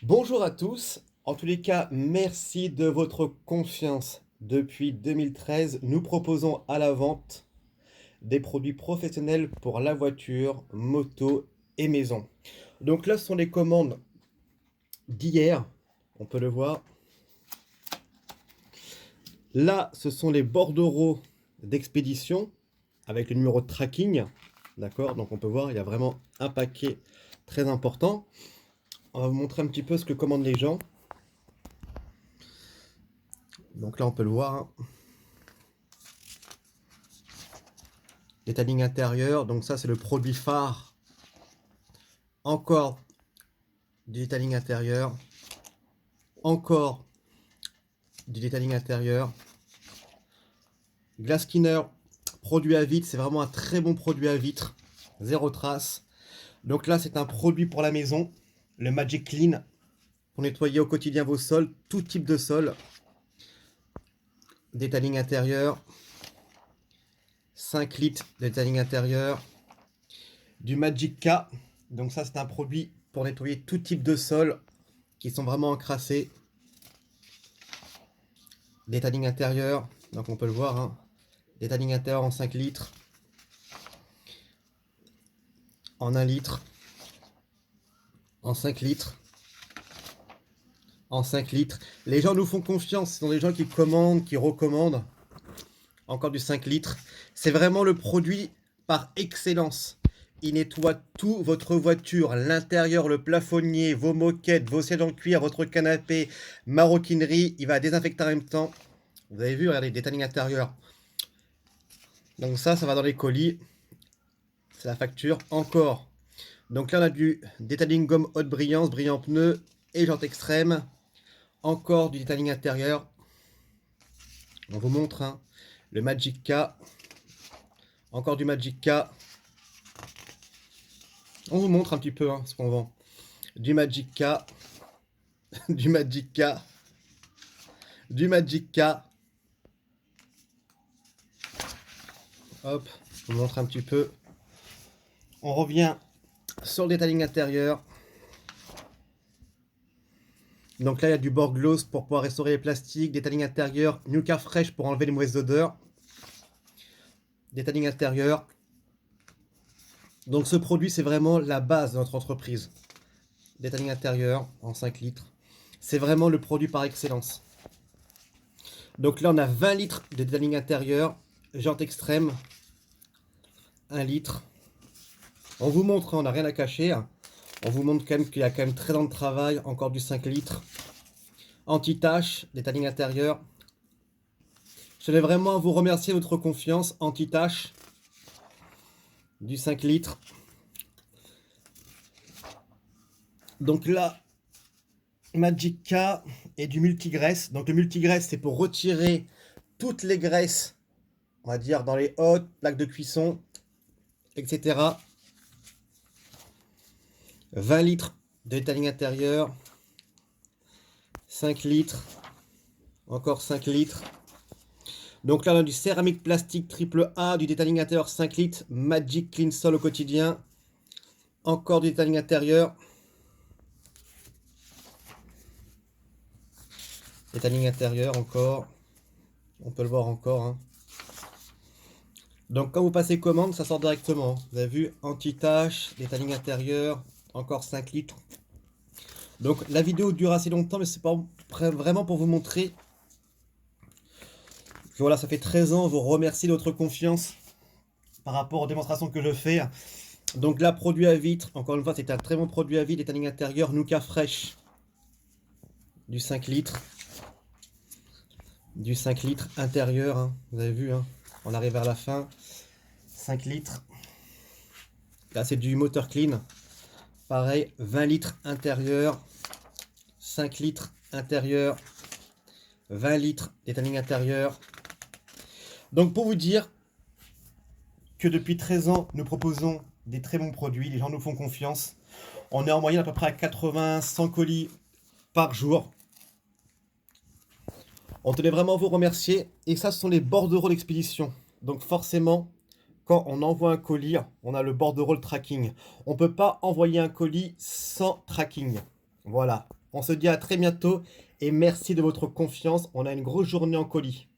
Bonjour à tous. En tous les cas, merci de votre confiance. Depuis 2013, nous proposons à la vente des produits professionnels pour la voiture, moto et maison. Donc là, ce sont les commandes d'hier. On peut le voir. Là, ce sont les bordereaux d'expédition avec le numéro de tracking. D'accord? Donc on peut voir, il y a vraiment un paquet très important. On va vous montrer un petit peu ce que commandent les gens. Donc là, on peut le voir, hein. Détailling intérieur, donc ça c'est le produit phare. Encore du détailling intérieur. Encore du détailling intérieur. Glass Cleaner, produit à vitre, c'est vraiment un très bon produit à vitre. Zéro trace. Donc là c'est un produit pour la maison. Le Magic Clean, pour nettoyer au quotidien vos sols, tout type de sol. Détailling intérieur. 5 litres de détailling intérieur. Du Magic K, donc ça c'est un produit pour nettoyer tout type de sol qui sont vraiment encrassés. Détailling intérieur, donc on peut le voir, hein. Détailling intérieur en 5 litres, en 1 litre, en 5 litres, en 5 litres. Les gens nous font confiance, ce sont des gens qui commandent, qui recommandent. Encore du 5 litres. C'est vraiment le produit par excellence. Il nettoie tout votre voiture, l'intérieur, le plafonnier, vos moquettes, vos sièges en cuir, votre canapé, maroquinerie. Il va désinfecter en même temps. Vous avez vu, regardez, détailling intérieur. Donc ça va dans les colis. C'est la facture. Encore. Donc là, on a du détailling gomme haute brillance, brillant pneu et jante extrême. Encore du détailling intérieur. On vous montre, hein, le Magic K. Encore du Magic K. On vous montre un petit peu, hein, ce qu'on vend. Du Magic K. Du Magic K. Du Magic K. Hop, je vous montre un petit peu. On revient sur le détailling intérieur. Donc là, il y a du Borgloss pour pouvoir restaurer les plastiques. Détailling intérieur. Nuka Fresh pour enlever les mauvaises odeurs. Détailling intérieur. Donc ce produit, c'est vraiment la base de notre entreprise. Détailling intérieur en 5 litres. C'est vraiment le produit par excellence. Donc là, on a 20 litres de détailling intérieur. Jante extrême. 1 litre. On vous montre, hein, on n'a rien à cacher. On vous montre quand même qu'il y a quand même 13 ans de travail. Encore du 5 litres. Anti-tache, détailling intérieur. Je tenais vraiment à vous remercier de votre confiance. Anti-tache. Du 5 litres. Donc là, Magic K et du multigraisse. Donc le multigraisse, c'est pour retirer toutes les graisses, on va dire, dans les hottes, plaques de cuisson, etc. 20 litres de détailling intérieur. 5 litres. Encore 5 litres. Donc là, on a du céramique plastique triple A, du détailling intérieur 5 litres. Magic Clean Sol au quotidien. Encore du détailling intérieur. Détailling intérieur encore. On peut le voir encore, hein. Donc quand vous passez commande, ça sort directement. Vous avez vu, anti-tache, détailling intérieur, encore 5 litres. Donc la vidéo dure assez longtemps, mais c'est pas vraiment pour vous montrer que voilà, ça fait 13 ans, vous remercie de votre confiance par rapport aux démonstrations que je fais. Donc là, produit à vitre, encore une fois, c'est un très bon produit à vitre, détailling intérieur, Nuka Fresh, du 5 litres. Du 5 litres intérieur, hein. Vous avez vu, hein, on arrive vers la fin. 5 litres. Là, c'est du moteur clean. Pareil, 20 litres intérieur. 5 litres intérieur. 20 litres détailling intérieur. Donc, pour vous dire que depuis 13 ans, nous proposons des très bons produits. Les gens nous font confiance. On est en moyenne à peu près à 80-100 colis par jour. On tenait vraiment à vous remercier. Et ça, ce sont les bordereaux d'expédition. Donc forcément, quand on envoie un colis, on a le bordereau tracking. On ne peut pas envoyer un colis sans tracking. Voilà. On se dit à très bientôt et merci de votre confiance. On a une grosse journée en colis.